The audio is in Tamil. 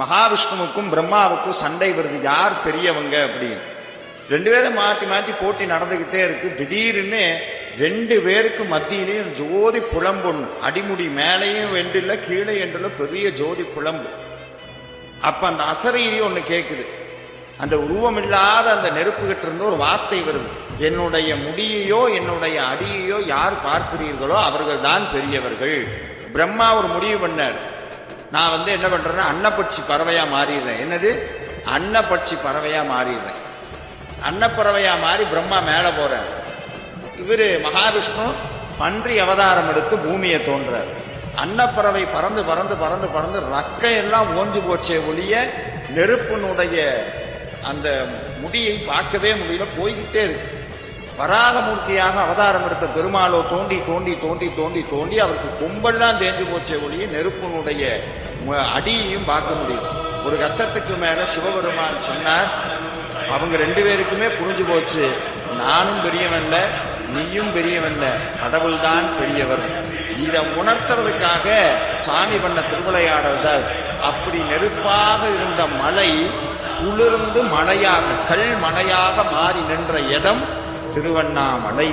மகாவிஷ்ணுவுக்கும் பிரம்மாவுக்கும் சண்டை வருது, யார் பெரியவங்க அப்படின்னு. ரெண்டு பேரும் மாற்றி மாற்றி போட்டி நடந்துகிட்டே இருக்கு. திடீர்னு ரெண்டு பேருக்கு மத்தியிலையும் ஜோதி புலம்பொண்ணு, அடிமுடி மேலையும் வெண்டில்ல கீழே என்றுள்ள பெரிய ஜோதி புலம்பு. அப்ப அந்த அசரீரி ஒண்ணு கேக்குது. அந்த உருவமில்லாத அந்த நெருப்பு கிட்ட இருந்து ஒரு வார்த்தை வருது, என்னுடைய முடியையோ என்னுடைய அடியையோ யார் பார்க்கிறீர்களோ அவர்கள் தான் பெரியவர்கள். பிரம்மா ஒரு முடிவு பண்ணார், நான் என்ன பண்றேன்னா அன்னப்பட்சி பறவையா மாறிடுறேன். என்னது? அன்னப்பட்சி பறவையா மாறிடுறேன். அன்னப்பறவையா மாறி பிரம்மா மேல போறார். இவரு மகாவிஷ்ணு பன்றி அவதாரம் எடுத்து பூமியை தோன்றார். அன்னப்பறவை பறந்து பறந்து பறந்து பறந்து ரக்கையெல்லாம் ஓஞ்சு போச்சே ஒழிய நெருப்பினுடைய அந்த முடியை பார்க்கவே முடியல, போய்கிட்டே இருக்கு. வராகமூர்த்தியாக அவதாரம் எடுத்த பெருமாளோ தோண்டி தோண்டி தோண்டி தோண்டி தோண்டி அவருக்கு கொம்பெல்லாம் தேஞ்சு போச்சே ஒழிய நெருப்பினுடைய அடியையும் பார்க்க முடியும். ஒரு கட்டத்துக்கு மேல சிவபெருமான் சொன்னார், அவங்க ரெண்டு பேருக்குமே புரிஞ்சு போச்சு, நானும் பெரியவன்ல நீயும் பெரியவன்ல, கடவுள் தான் பெரியவர். இதை உணர்த்துறதுக்காக சாமி பண்ண திருவிளையாடல். அப்படி நெருப்பாக இருந்த மலை குளிர்ந்து மழையாக கல் மழையாக மாறி நின்ற இடம் திருவண்ணாமலை.